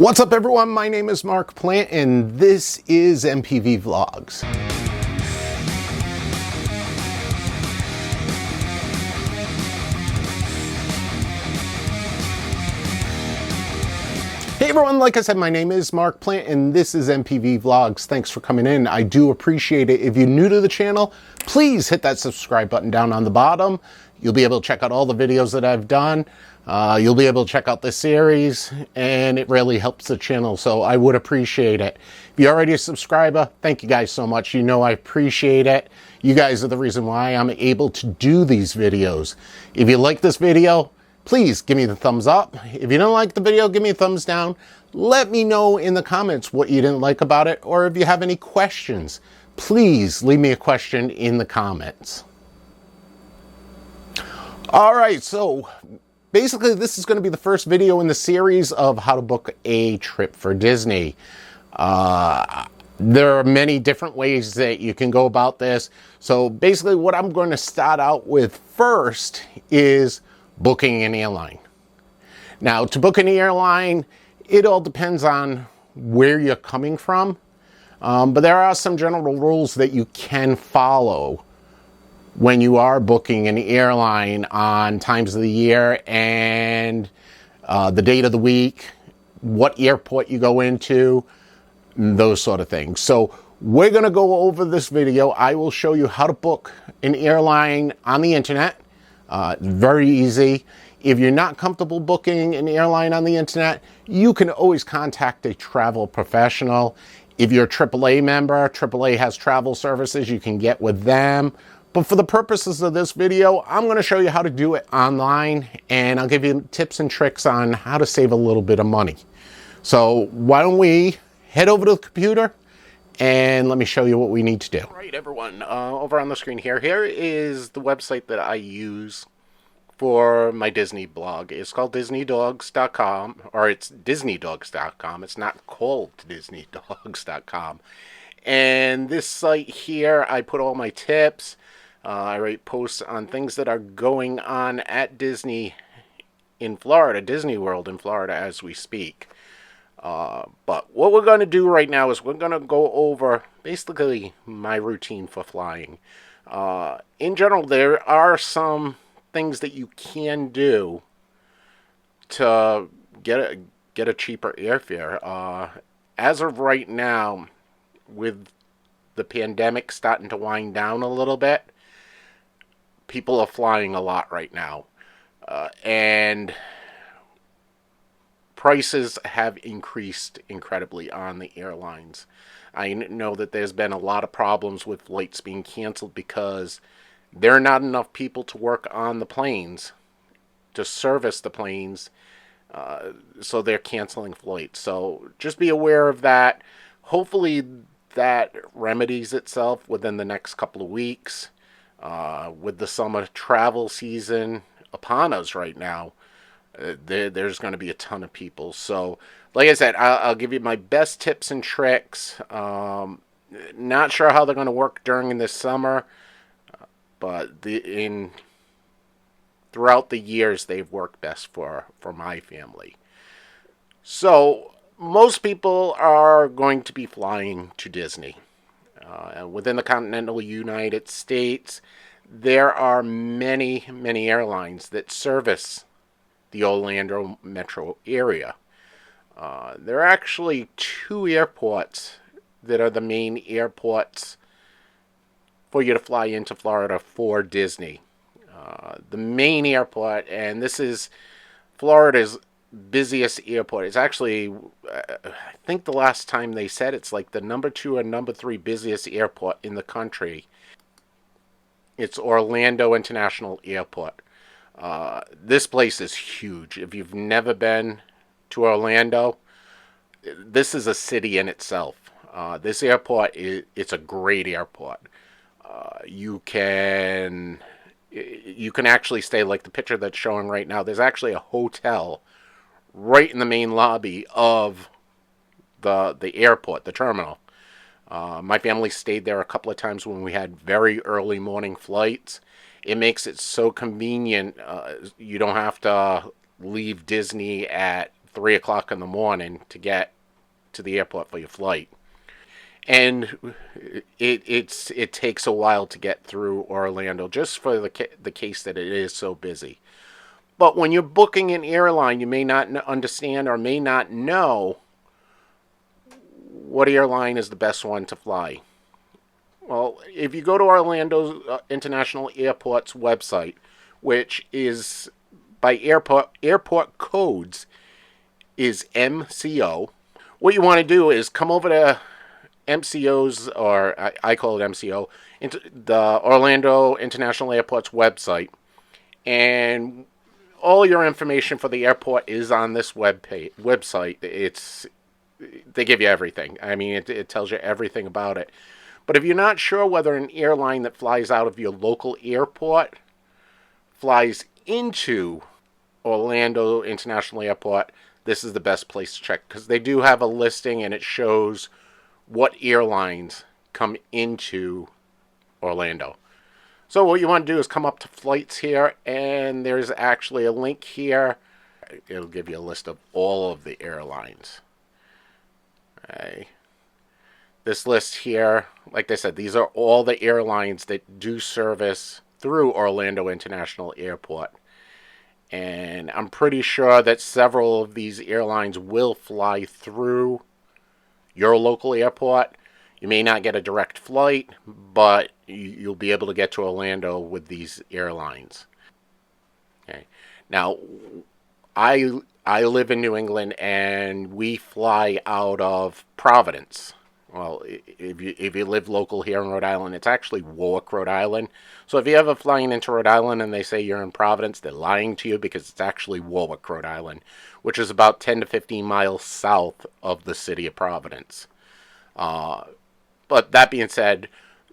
What's up everyone, my name is Mark Plant and this is MPV Vlogs. Hey everyone, like I said, my name is Mark Plant and this is MPV Vlogs. Thanks for coming in. I do appreciate it. If you're new to the channel, please hit that subscribe button down on the bottom. You'll be able to check out all the videos that I've done. You'll be able to check out this series and it really helps the channel, so I would appreciate it. If you're already a subscriber, thank you guys so much. You know I appreciate it. You guys are the reason why I'm able to do these videos. If you like this video, please give me the thumbs up. If you don't like the video, give me a thumbs down. Let me know in the comments what you didn't like about it, or if you have any questions, please leave me a question in the comments. All right, so basically this is going to be the first video in the series of how to book a trip for Disney. There are many different ways that you can go about this. So basically what I'm going to start out with first is booking an airline. Now, to book an airline, it all depends on where you're coming from. But there are some general rules that you can follow when you are booking an airline on times of the year and the date of the week, what airport you go into, those sort of things. So we're going to go over this video. I will show you how to book an airline on the internet. Very easy. If you're not comfortable booking an airline on the internet, you can always contact a travel professional. If you're a AAA member, AAA has travel services, you can get with them. But for the purposes of this video, I'm going to show you how to do it online, and I'll give you tips and tricks on how to save a little bit of money. So why don't we head over to the computer and let me show you what we need to do. All right, everyone, over on the screen here is the website that I use for my Disney blog. It's called DisneyDogs.com, or it's DisneyDogs.com. It's not called DisneyDogs.com. And this site here, I put all my tips. I write posts on things that are going on at Disney in Florida, Disney World in Florida as we speak. But what we're going to do right now is we're going to go over basically my routine for flying. In general, there are some things that you can do to get a cheaper airfare. As of right now, with the pandemic starting to wind down a little bit, people are flying a lot right now. And prices have increased incredibly on the airlines. I know that there's been a lot of problems with flights being canceled because there are not enough people to work on the planes, to service the planes, so they're canceling flights. So just be aware of that. Hopefully that remedies itself within the next couple of weeks. With the summer travel season upon us right now, there's going to be a ton of people. So, like I said, I'll give you my best tips and tricks. Not sure how they're going to work during this summer, but throughout the years, they've worked best for my family. So, most people are going to be flying to Disney. Within the continental United States, there are many, many airlines that service the Orlando metro area. There are actually two airports that are the main airports for you to fly into Florida for Disney. The main airport, and this is Florida's busiest airport. It's actually, I think the last time they said it's like the number 2 or number 3 busiest airport in the country. It's Orlando International Airport. This place is huge. If you've never been to Orlando, this is a city in itself. This airport, it's a great airport. You can actually stay, like the picture that's showing right now. There's actually a hotel right in the main lobby of the airport, the terminal. My family stayed there a couple of times when we had very early morning flights. It makes it so convenient. You don't have to leave Disney at 3 o'clock in the morning to get to the airport for your flight. And it takes a while to get through Orlando just for the case that it is so busy. But when you're booking an airline, you may not understand or may not know what airline is the best one to fly. Well, if you go to Orlando International Airport's website, which is by airport codes is MCO, what you want to do is come over to MCO's, or I call it MCO, into the Orlando International Airport's website, and all your information for the airport is on this website. They give you everything. I mean, it tells you everything about it. But if you're not sure whether an airline that flies out of your local airport flies into Orlando International Airport, this is the best place to check, because they do have a listing and it shows what airlines come into Orlando. So what you want to do is come up to flights here, and there's actually a link here. It'll give you a list of all of the airlines. Okay. This list here, like I said, these are all the airlines that do service through Orlando International Airport. And I'm pretty sure that several of these airlines will fly through your local airport. You may not get a direct flight, but you'll be able to get to Orlando with these airlines. Okay. Now, I live in New England, and we fly out of Providence. Well, if you live local here in Rhode Island, it's actually Warwick, Rhode Island. So if you're ever flying into Rhode Island and they say you're in Providence, they're lying to you, because it's actually Warwick, Rhode Island, which is about 10 to 15 miles south of the city of Providence. But that being said,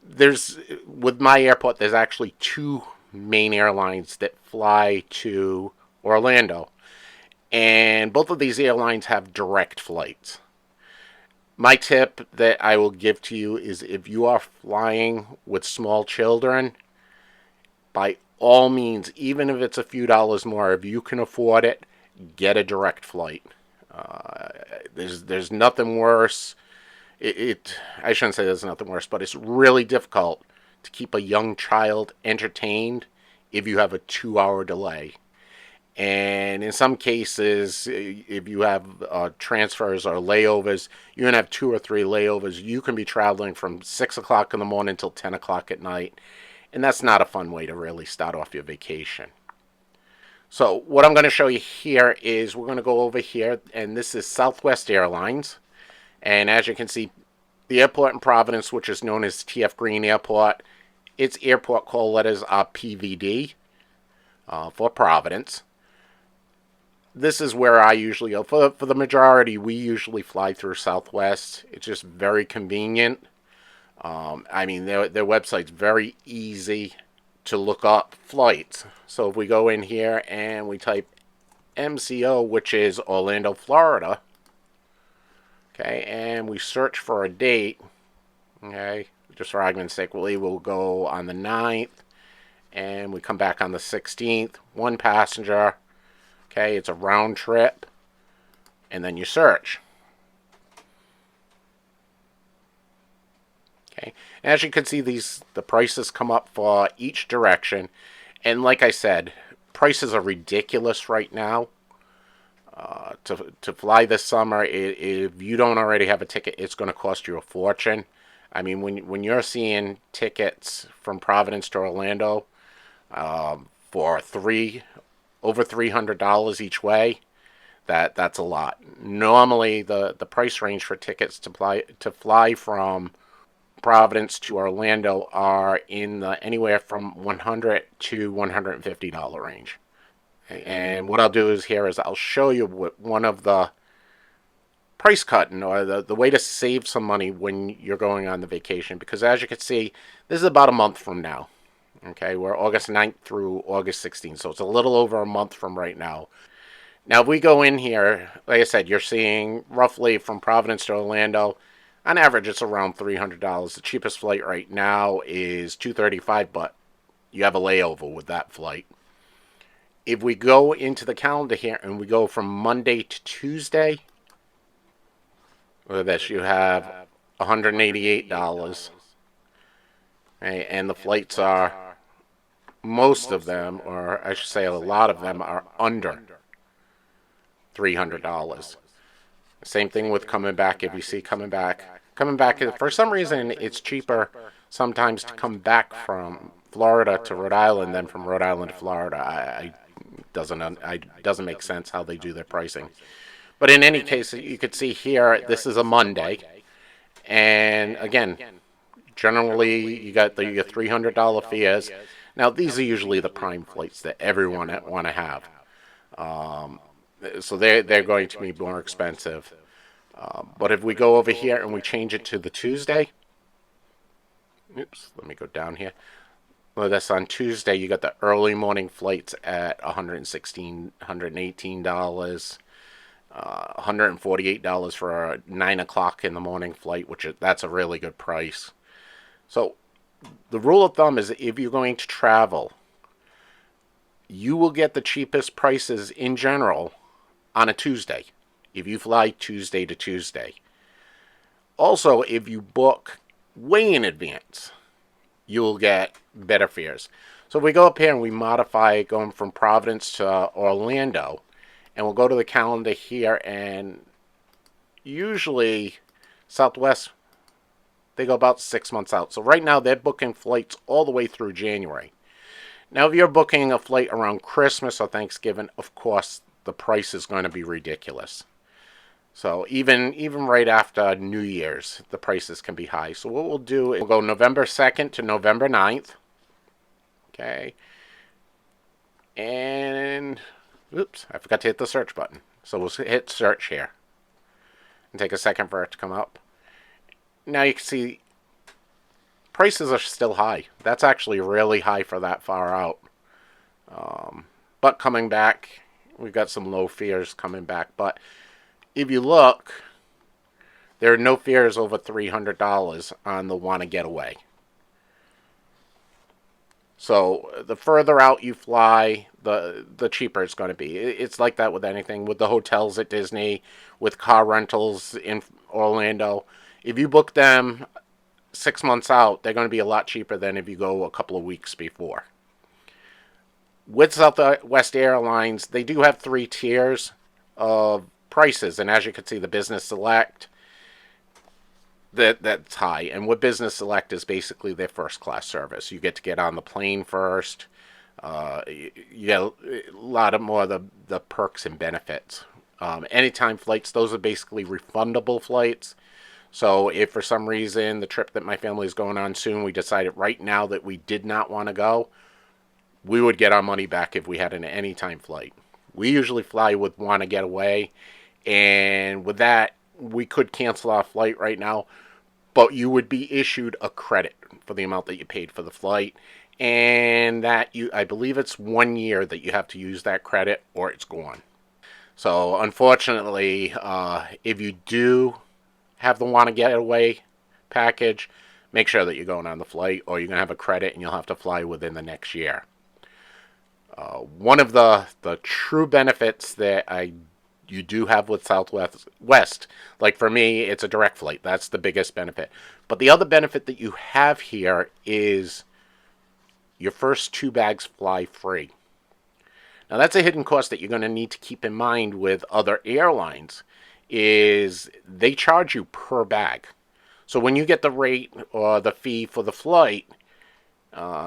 with my airport, there's actually two main airlines that fly to Orlando. And both of these airlines have direct flights. My tip that I will give to you is, if you are flying with small children, by all means, even if it's a few dollars more, if you can afford it, get a direct flight. There's nothing worse. I shouldn't say there's nothing worse, but it's really difficult to keep a young child entertained if you have a 2-hour delay. And in some cases, if you have transfers or layovers, you're going to have 2 or 3 layovers. You can be traveling from 6 o'clock in the morning until 10 o'clock at night. And that's not a fun way to really start off your vacation. So what I'm going to show you here is, we're going to go over here, and this is Southwest Airlines. And as you can see, the airport in Providence, which is known as TF Green Airport, its airport call letters are PVD for Providence. This is where I usually go. For the majority, we usually fly through Southwest. It's just very convenient. I mean, their website's very easy to look up flights. So if we go in here and we type MCO, which is Orlando, Florida, okay, and we search for a date, okay, just for argument's sake, we'll go on the 9th, and we come back on the 16th, 1 passenger. Okay, it's a round trip, and then you search. Okay, as you can see, the prices come up for each direction, and like I said, prices are ridiculous right now. To fly this summer, if you don't already have a ticket, it's going to cost you a fortune. I mean, when you're seeing tickets from Providence to Orlando for over $300 each way, that's a lot. Normally, the price range for tickets to fly from Providence to Orlando are in the anywhere from $100 to $150 range. And what I'll do is I'll show you what one of the price cutting, or the way to save some money when you're going on the vacation, because as you can see, this is about a month from now. Okay, we're August 9th through August 16th, so it's a little over a month from right now. Now, if we go in here, like I said, you're seeing roughly from Providence to Orlando, on average, it's around $300. The cheapest flight right now is $235, but you have a layover with that flight. If we go into the calendar here and we go from Monday to Tuesday, with this you have $188. Right? And the flights are, most of them, or I should say a lot of them, are under $300. Same thing with coming back. If you see coming back, for some reason it's cheaper sometimes to come back from Florida to Rhode Island than from Rhode Island to Florida. Doesn't make sense how they do their pricing. But in any case, you could see here, this is a Monday, and again, generally you got your $300 fares. Now these are usually the prime flights that everyone want to have, so they're going to be more expensive. But if we go over here and we change it to the Tuesday, oops, let me go down here. Well, that's on Tuesday. You got the early morning flights at $116, $118, $148 for a 9 o'clock in the morning flight, that's a really good price. So the rule of thumb is if you're going to travel, you will get the cheapest prices in general on a Tuesday, if you fly Tuesday to Tuesday. Also, if you book way in advance, you'll get better fares. So if we go up here and we modify going from Providence to Orlando, and we'll go to the calendar here, and usually Southwest, they go about 6 months out. So right now they're booking flights all the way through January. Now if you're booking a flight around Christmas or Thanksgiving, of course the price is going to be ridiculous. So even right after New Year's, the prices can be high. So what we'll do is we'll go November 2nd to November 9th. Okay. And, oops, I forgot to hit the search button. So we'll hit search here. And take a second for it to come up. Now you can see prices are still high. That's actually really high for that far out. But coming back, we've got some low fares coming back. But if you look, there are no fares over $300 on the Wanna Getaway. So the further out you fly, the cheaper it's going to be. It's like that with anything. With the hotels at Disney, with car rentals in Orlando. If you book them 6 months out, they're going to be a lot cheaper than if you go a couple of weeks before. With Southwest Airlines, they do have 3 tiers of prices, and as you can see, the Business Select, that's high. And what Business Select is basically their first class service. You get to get on the plane first. You get a lot of more of the perks and benefits. Anytime flights, those are basically refundable flights. So if for some reason the trip that my family is going on soon, we decided right now that we did not want to go, we would get our money back if we had an anytime flight. We usually fly with Wanna Getaway, and with that, we could cancel our flight right now, but you would be issued a credit for the amount that you paid for the flight, and that I believe it's 1 year that you have to use that credit or it's gone. So unfortunately, if you do have the Wanna Getaway package, make sure that you're going on the flight, or you're going to have a credit and you'll have to fly within the next year. One of the true benefits that you do have with Southwest, like for me, it's a direct flight. That's the biggest benefit. But the other benefit that you have here is your first 2 bags fly free. Now that's a hidden cost that you're going to need to keep in mind with other airlines, is they charge you per bag. So when you get the rate or the fee for the flight,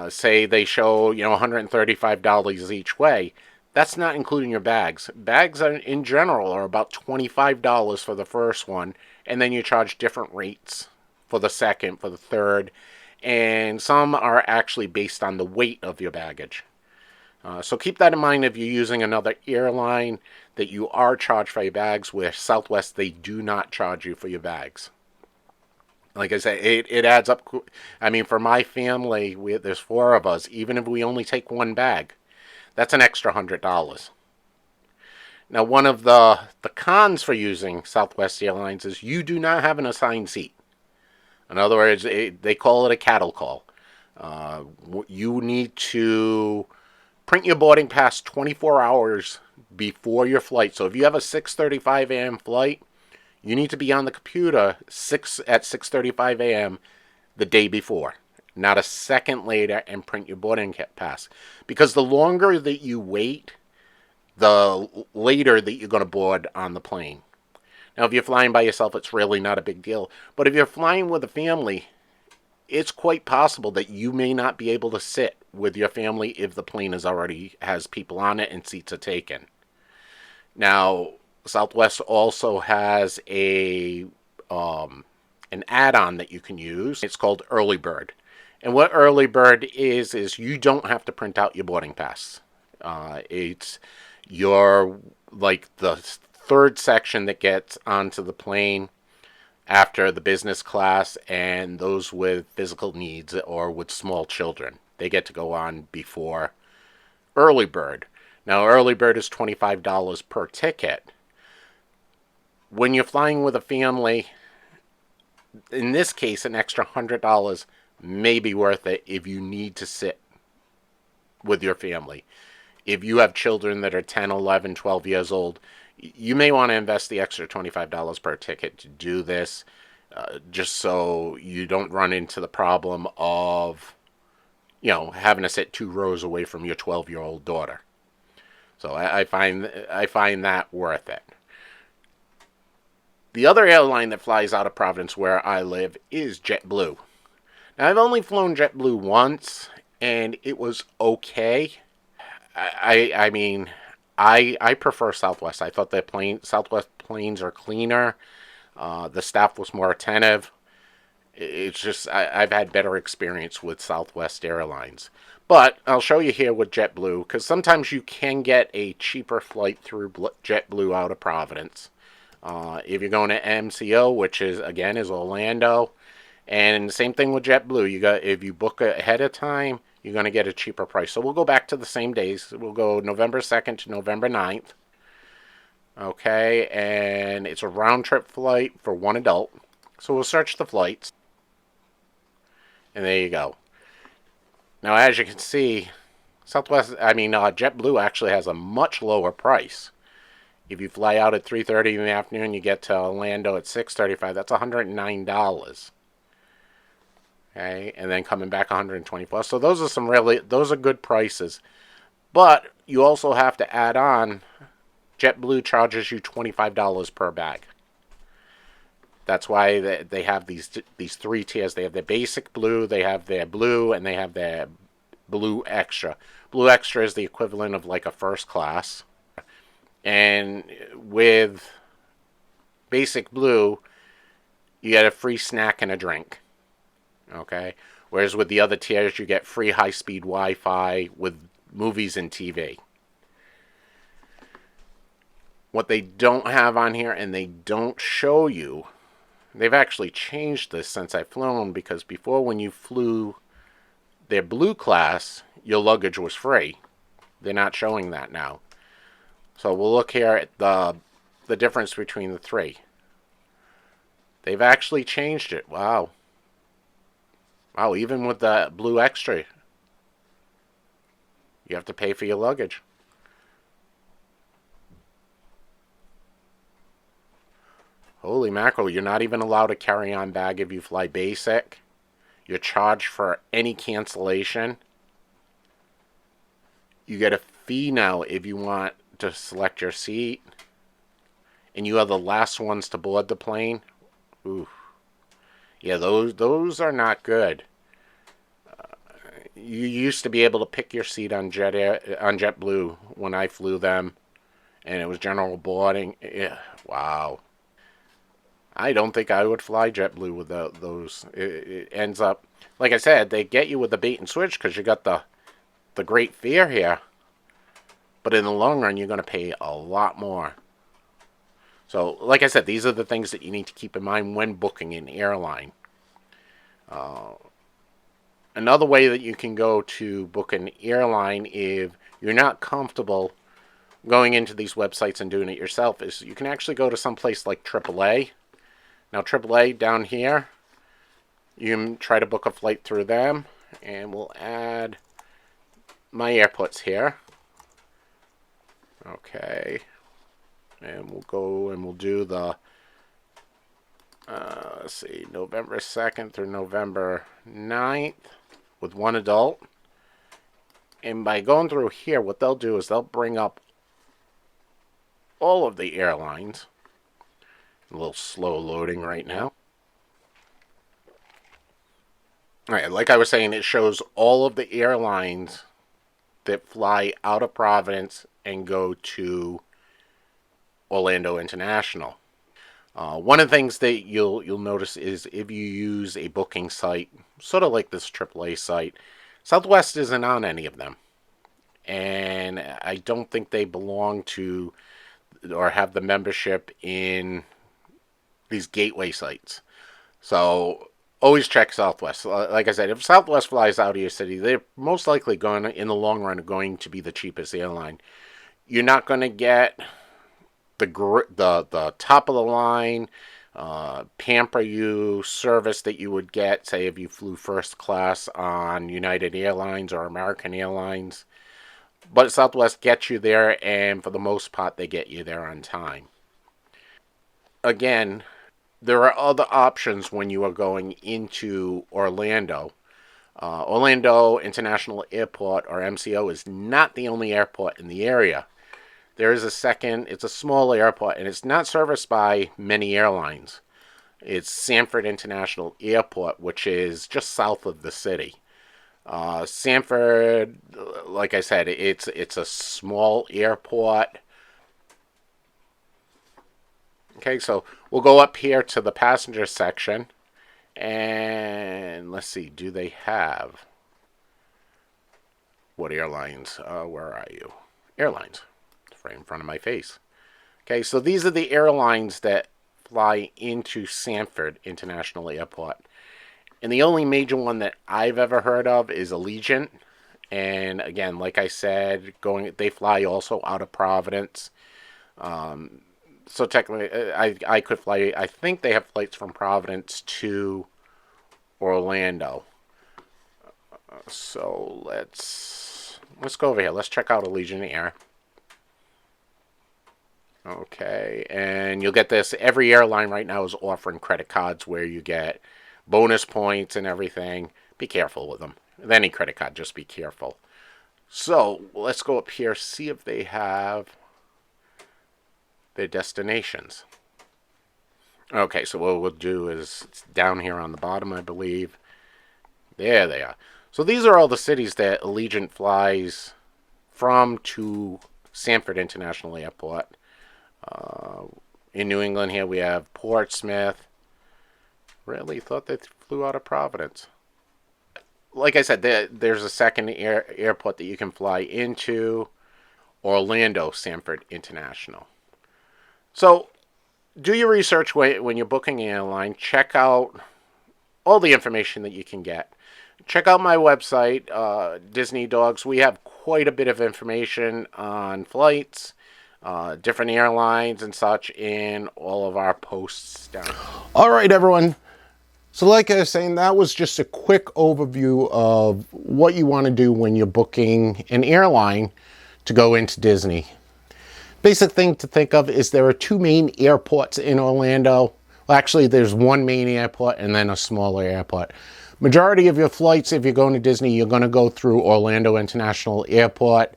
say they show $135 each way, that's not including your bags. Bags in general are about $25 for the first one, and then you charge different rates for the second, for the third, and some are actually based on the weight of your baggage. So keep that in mind if you're using another airline, that you are charged for your bags. Where Southwest, they do not charge you for your bags. Like I said, it adds up. I mean, for my family, there's 4 of us. Even if we only take 1 bag, that's an extra $100. Now, one of the cons for using Southwest Airlines is you do not have an assigned seat. In other words, they call it a cattle call. You need to Print your boarding pass 24 hours before your flight. So if you have a 6:35 a.m. flight, you need to be on the computer at 6:35 a.m. the day before, not a second later, and print your boarding pass. Because the longer that you wait, the later that you're going to board on the plane. Now, if you're flying by yourself, it's really not a big deal. But if you're flying with a family, it's quite possible that you may not be able to sit with your family if the plane already has people on it and seats are taken. Now, Southwest also has an add-on that you can use. It's called Early Bird. And what Early Bird is you don't have to print out your boarding pass. It's your, like, the third section that gets onto the plane after the business class, and those with physical needs or with small children. They get to go on before Early Bird. Now, Early Bird is $25 per ticket. When you're flying with a family, in this case, an extra $100 may be worth it if you need to sit with your family. If you have children that are 10, 11, 12 years old, you may want to invest the extra $25 per ticket to do this, just so you don't run into the problem of, having to sit 2 rows away from your 12-year-old daughter. So I find that worth it. The other airline that flies out of Providence, where I live, is JetBlue. Now, I've only flown JetBlue once, and it was okay. I mean, I prefer Southwest. I thought Southwest planes are cleaner. The staff was more attentive. It's just, I've had better experience with Southwest Airlines. But I'll show you here with JetBlue, because sometimes you can get a cheaper flight through JetBlue out of Providence. If you're going to MCO, which is Orlando, and the same thing with JetBlue. If you book ahead of time, you're going to get a cheaper price. So we'll go back to the same days. We'll go November 2nd to November 9th. Okay, and it's a round trip flight for one adult. So we'll search the flights. And there you go. Now, as you can see, JetBlue actually has a much lower price. If you fly out at 3:30 in the afternoon, you get to Orlando at 6:35. That's $109. Okay, and then coming back $124. So those are good prices. But you also have to add on, JetBlue charges you $25 per bag. That's why they have these 3 tiers. They have their basic blue, they have their blue, and they have their blue extra. Blue extra is the equivalent of like a first class. And with basic blue, you get a free snack and a drink. Okay? Whereas with the other tiers, you get free high-speed Wi-Fi with movies and TV. What they don't have on here, and they don't show you, they've actually changed this since I've flown, because before, when you flew their blue class, your luggage was free. They're not showing that now. So we'll look here at the difference between the 3. They've actually changed it. Wow. Wow, even with the blue extra, you have to pay for your luggage. Holy mackerel, you're not even allowed a carry-on bag if you fly basic. You're charged for any cancellation. You get a fee now if you want to select your seat. And you are the last ones to board the plane. Ooh. Yeah, those are not good. You used to be able to pick your seat on JetBlue when I flew them, and it was general boarding. Yeah, wow. I don't think I would fly JetBlue without those. It ends up, like I said, they get you with the bait and switch because you got the great fare here. But in the long run, you're going to pay a lot more. So, like I said, these are the things that you need to keep in mind when booking an airline. Another way that you can go to book an airline if you're not comfortable going into these websites and doing it yourself is you can actually go to some place like AAA. Now, AAA down here, you can try to book a flight through them. And we'll add my airports here. Okay. And we'll go and we'll do the, let's see, November 2nd through November 9th with one adult. And by going through here, what they'll do is they'll bring up all of the airlines. A little slow loading right now. All right, like I was saying, it shows all of the airlines that fly out of Providence and go to Orlando International. One of the things that you'll notice is if you use a booking site, sort of like this AAA site, Southwest isn't on any of them. And I don't think they belong to or have the membership in these gateway sites. So always check Southwest. Like I said, if Southwest flies out of your city, they're most likely going to, in the long run, going to be the cheapest airline. You're not going to get the top of the line, pamper you service that you would get, say, if you flew first class on United Airlines or American Airlines. But Southwest gets you there, and for the most part, they get you there on time. Again, there are other options when you are going into Orlando. Orlando International Airport, or MCO, is not the only airport in the area. There is a second, it's a small airport, and it's not serviced by many airlines. It's Sanford International Airport, which is just south of the city. Sanford, like I said, it's a small airport. Okay, so we'll go up here to the passenger section, and let's see, do they have, what airlines? Where are you? Airlines. It's right in front of my face. Okay, so these are the airlines that fly into Sanford International Airport. And the only major one that I've ever heard of is Allegiant. And again, like I said, they fly also out of Providence. So technically, I could fly. I think they have flights from Providence to Orlando. So let's go over here. Let's check out Allegiant Air. Okay, and you'll get this. Every airline right now is offering credit cards where you get bonus points and everything. Be careful with them. With any credit card, just be careful. So let's go up here, see if they have their destinations. Okay, so what we'll do is, it's down here on the bottom, I believe. There they are. So these are all the cities that Allegiant flies from to Sanford International Airport. In New England here we have Portsmouth. Really thought they flew out of Providence. Like I said, there's a second airport that you can fly into, Orlando Sanford International. So do your research when you're booking an airline. Check out all the information that you can get. Check out my website, Disney Dogs. We have quite a bit of information on flights, different airlines and such in all of our posts down. All right, everyone. So like I was saying, that was just a quick overview of what you want to do when you're booking an airline to go into Disney. Basic thing to think of is there are two main airports in Orlando. Well, actually, there's one main airport and then a smaller airport. Majority of your flights, if you're going to Disney, you're going to go through Orlando International Airport.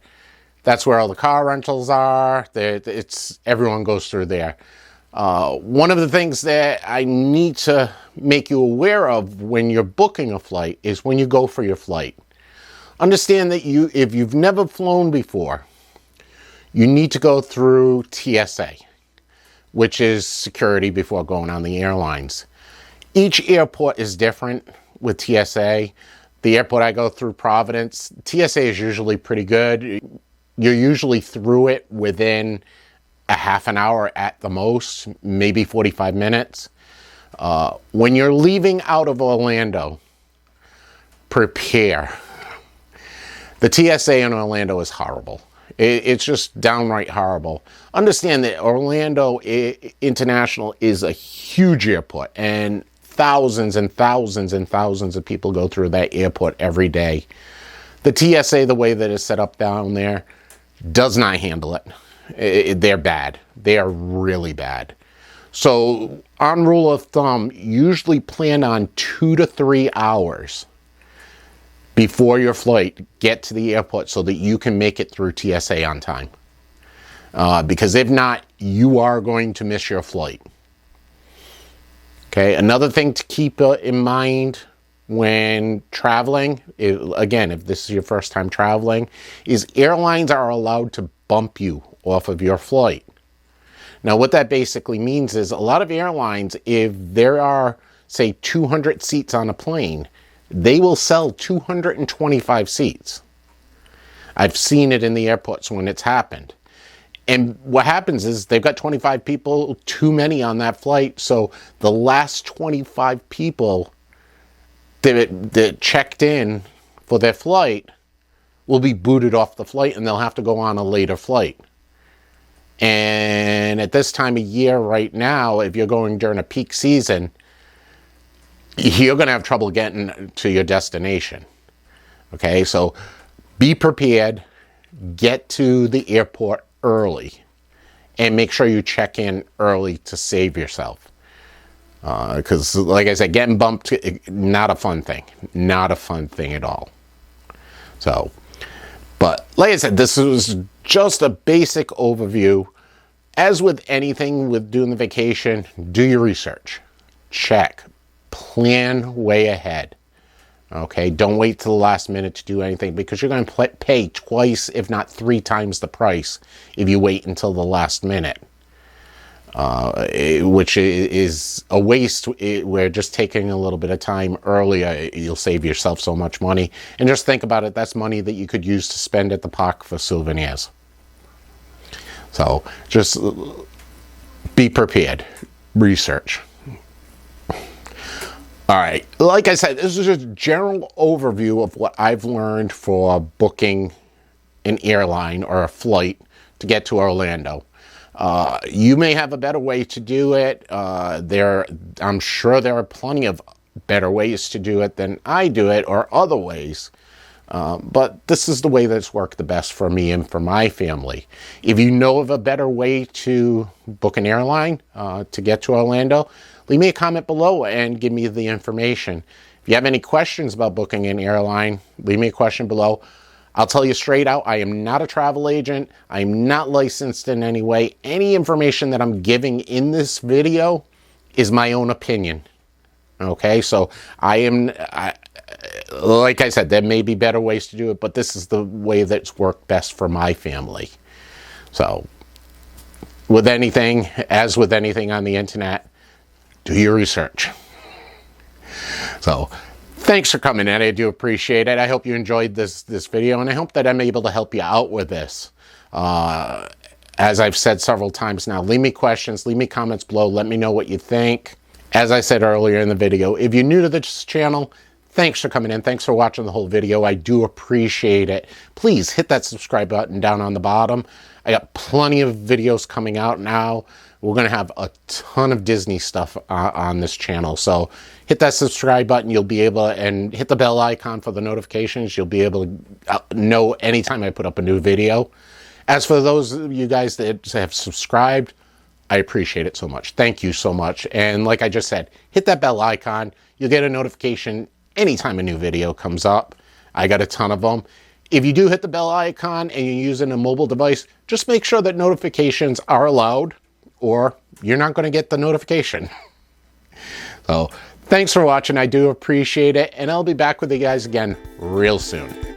That's where all the car rentals are. Everyone goes through there. One of the things that I need to make you aware of when you're booking a flight is when you go for your flight. Understand that if you've never flown before, you need to go through TSA, which is security before going on the airlines. Each airport is different with TSA. The airport I go through, Providence, TSA is usually pretty good. You're usually through it within a half an hour at the most, maybe 45 minutes. When you're leaving out of Orlando, prepare. The TSA in Orlando is horrible. It's just downright horrible. Understand that Orlando International is a huge airport, and thousands and thousands and thousands of people go through that airport every day. The TSA, the way that it's set up down there, does not handle it. they're bad. They are really bad. So on rule of thumb, usually plan on 2 to 3 hours before your flight, get to the airport so that you can make it through TSA on time. Because if not, you are going to miss your flight. Okay, another thing to keep in mind when traveling, again, if this is your first time traveling, is airlines are allowed to bump you off of your flight. Now, what that basically means is a lot of airlines, if there are, say, 200 seats on a plane, they will sell 225 seats. I've seen it in the airports when it's happened. And what happens is they've got 25 people too many on that flight, so the last 25 people that checked in for their flight will be booted off the flight, and they'll have to go on a later flight. And at this time of year right now, if you're going during a peak season, you're going to have trouble getting to your destination. Okay, so be prepared, get to the airport early, and make sure you check in early to save yourself. Because, like I said, getting bumped, not a fun thing. Not a fun thing at all. So, but like I said, this was just a basic overview. As with anything with doing the vacation, do your research. Check. Plan way ahead. Okay, don't wait till the last minute to do anything, because you're going to pay twice, if not 3 times the price if you wait until the last minute. Which is a waste. We're just taking a little bit of time earlier. You'll save yourself so much money. And just think about it, that's money that you could use to spend at the park for souvenirs. So just be prepared. Research. All right, like I said, this is just a general overview of what I've learned for booking an airline or a flight to get to Orlando. You may have a better way to do it. I'm sure there are plenty of better ways to do it than I do it, or other ways. But this is the way that's worked the best for me and for my family. If you know of a better way to book an airline to get to Orlando, leave me a comment below and give me the information. If you have any questions about booking an airline, leave me a question below. I'll tell you straight out, I am not a travel agent. I'm not licensed in any way. Any information that I'm giving in this video is my own opinion. Okay, so like I said, there may be better ways to do it, but this is the way that's worked best for my family. So, as with anything on the internet, do your research. So, thanks for coming in. I do appreciate it. I hope you enjoyed this video, and I hope that I'm able to help you out with this. As I've said several times now, leave me questions, leave me comments below, let me know what you think. As I said earlier in the video, if you're new to this channel, thanks for coming in. Thanks for watching the whole video. I do appreciate it. Please hit that subscribe button down on the bottom. I got plenty of videos coming out now. We're going to have a ton of Disney stuff on this channel. So hit that subscribe button. You'll be able to, and hit the bell icon for the notifications. You'll be able to know anytime I put up a new video. As for those of you guys that have subscribed, I appreciate it so much. Thank you so much. And like I just said, hit that bell icon. You'll get a notification anytime a new video comes up. I got a ton of them. If you do hit the bell icon and you're using a mobile device, just make sure that notifications are allowed, or you're not going to get the notification. So thanks for watching. I do appreciate it. And I'll be back with you guys again real soon.